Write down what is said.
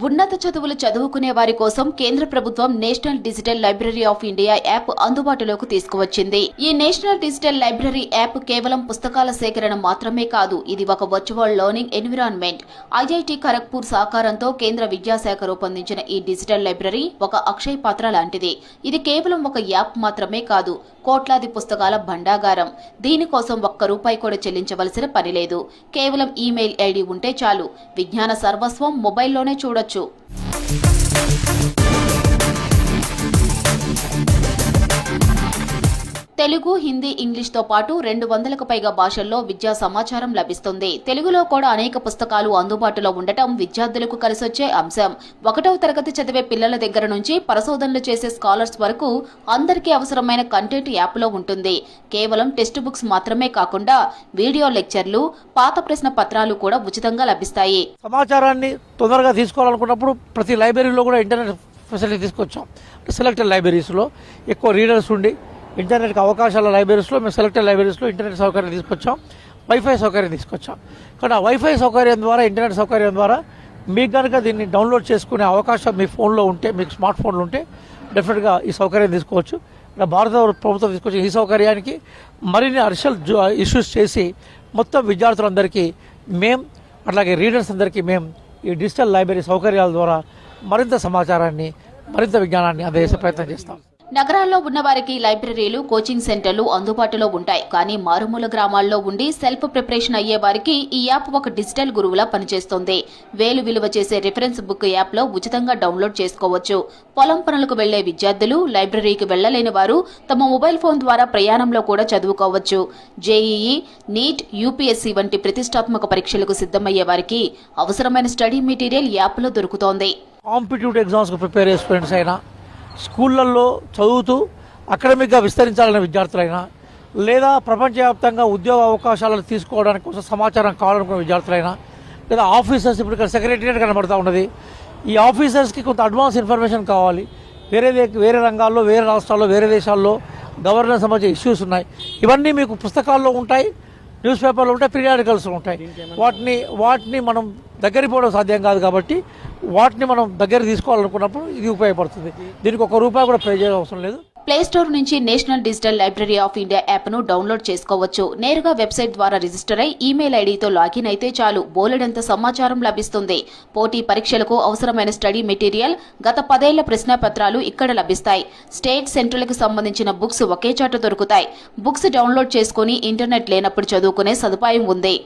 ఉన్నత చదువులు చదువుకునే వారి కోసం కేంద్ర ప్రభుత్వం national digital library of India app అందుబాటులోకి తీసుకువచ్చింది. ఈ నేషనల్ డిజిటల్ లైబ్రరీ యాప్ కేవలం పుస్తకాల సేకరణ మాత్రమే కాదు, ఇది ఒక virtual learning environment. IIT Kharagpur సహకారంతో కేంద్ర విద్యాశాఖ రూపొందించిన ఈ డిజిటల్ లైబ్రరీ ఒక అక్షయ పాత్ర లాంటిది. ఇది కేవలం ఒక యాప్ మాత్రమే కాదు, కోట్లాది పుస్తకాల భండాగారం. దీనికోసం ₹1 కూడా చెల్లించవలసిన పని లేదు. కేవలం ఈమెయిల్ ఐడి ఉంటే చాలు, విజ్ఞాన సర్వస్వం మొబైల్లోనే చూడొచ్చు. తెలుగు, హిందీ, ఇంగ్లీష్ తో పాటు 200కు పైగా భాషల్లో విద్యా సమాచారం లభిస్తుంది. తెలుగులో కూడా అనేక పుస్తకాలు అందుబాటులో ఉండటం విద్యార్థులకు కలిసొచ్చే అంశం. 1వ తరగతి చదివే పిల్లల దగ్గర నుంచి పరిశోధనలు చేసే స్కాలర్స్ వరకు అందరికీ అవసరమైన కంటెంట్ యాప్లో ఉంటుంది. కేవలం టెక్స్ట్ బుక్స్ మాత్రమే కాకుండా వీడియో లెక్చర్లు, పాత ప్రశ్న పత్రాలు కూడా ఉచితంగా లభిస్తాయి. సమాచారాన్ని తొందరగా తీసుకోవాలనుకున్నప్పుడు ప్రతి లైబ్రరీలో కూడా ఇంటర్నెట్ ఫెసిలిటీ తీసుకొచ్చాం. సెలెక్టెడ్ లైబ్రరీస్లో ఎక్కువ రీడర్స్ ఉండి ఇంటర్నెట్కి అవకాశాల లైబ్రరీస్లో మేము సెలెక్టెడ్ లైబ్రరీస్లో ఇంటర్నెట్ సౌకర్యం తీసుకొచ్చాం, వైఫై సౌకర్యం తీసుకొచ్చాం. కానీ ఆ వైఫై సౌకర్యం ద్వారా, ఇంటర్నెట్ సౌకర్యం ద్వారా మీకు కనుక దీన్ని డౌన్లోడ్ చేసుకునే అవకాశం మీ ఫోన్లో ఉంటే, మీకు స్మార్ట్ ఫోన్లు ఉంటే డెఫినెట్గా ఈ సౌకర్యం తీసుకోవచ్చు. భారత ప్రభుత్వం తీసుకొచ్చిన ఈ సౌకర్యానికి మరిన్ని అడిషనల్ ఇష్యూస్ చేసి మొత్తం విద్యార్థులందరికీ అట్లాగే రీడర్స్ అందరికీ ఈ డిజిటల్ లైబ్రరీ సౌకర్యాల ద్వారా మరింత సమాచారాన్ని, మరింత విజ్ఞానాన్ని అందజేసే ప్రయత్నం చేస్తాం. నగరాల్లో ఉన్న వారికి లైబ్రరీలు, కోచింగ్ సెంటర్లు అందుబాటులో ఉంటాయి. కానీ మారుమూల గ్రామాల్లో ఉండి సెల్ఫ్ ప్రిపరేషన్ అయ్యే వారికి ఈ యాప్ ఒక డిజిటల్ గురువులా పనిచేస్తుంది. వేలు విలువ చేసే రిఫరెన్స్ బుక్ యాప్లో ఉచితంగా డౌన్లోడ్ చేసుకోవచ్చు. పొలం పనులకు వెళ్లే విద్యార్థులు, లైబ్రరీకి వెళ్లలేని వారు తమ మొబైల్ ఫోన్ ద్వారా ప్రయాణంలో కూడా చదువుకోవచ్చు. జేఈఈ, నీట్, యూపీఎస్సీ వంటి ప్రతిష్టాత్మక పరీక్షలకు సిద్ధమయ్యే వారికి అవసరమైన స్టడీ మెటీరియల్ యాప్లో దొరుకుతోంది. కాంపిటేటివ్ ఎగ్జామ్స్కి ప్రిపేర్ అయ్యే స్టూడెంట్స్ అయినా, స్కూళ్ళల్లో చదువుతూ అకాడమిక్గా విస్తరించాలనే విద్యార్థులైనా, లేదా ప్రపంచవ్యాప్తంగా ఉద్యోగ అవకాశాలను తీసుకోవడానికి కోసం సమాచారం కావాలనుకున్న విద్యార్థులైనా, లేదా ఆఫీసర్స్, ఇప్పుడు ఇక్కడ సెక్రటరియట్ కనబడుతూ ఉన్నది, ఈ ఆఫీసర్స్కి కొంత అడ్వాన్స్ ఇన్ఫర్మేషన్ కావాలి. వేరే రంగాల్లో, వేరే రాష్ట్రాల్లో, వేరే దేశాల్లో గవర్నెన్స్ సంబంధించిన ఇష్యూస్ ఉన్నాయి. ఇవన్నీ మీకు పుస్తకాల్లో ఉంటాయి, న్యూస్ పేపర్లో ఉంటాయి, పీరియాడికల్స్లో ఉంటాయి. వాటిని మనం దగ్గరికి పోవడం సాధ్యం కాదు. కాబట్టి వాటిని మనం దగ్గర తీసుకోవాలనుకున్నప్పుడు ఇది ఉపయోగపడుతుంది. దీనికి ₹1 కూడా పే చేయడం అవసరం లేదు. ప్లే స్టోర్ నుంచి national digital library of India యాప్ను డౌన్లోడ్ చేసుకోవచ్చు. నేరుగా వెబ్సైట్ ద్వారా రిజిస్టర్ అయి ఈమెయిల్ ఐడితో లాగిన్ అయితే చాలు, బోలెడంత సమాచారం లభిస్తుంది. పోటీ పరీక్షలకు అవసరమైన స్టడీ మెటీరియల్, గత 10 ఏళ్ల ప్రశ్నాపత్రాలు ఇక్కడ లభిస్తాయి. స్టేట్, సెంట్రల్కి సంబంధించిన బుక్స్ ఒకే చోట దొరుకుతాయి. బుక్స్ డౌన్లోడ్ చేసుకుని ఇంటర్నెట్ లేనప్పుడు చదువుకునే సదుపాయం ఉంది.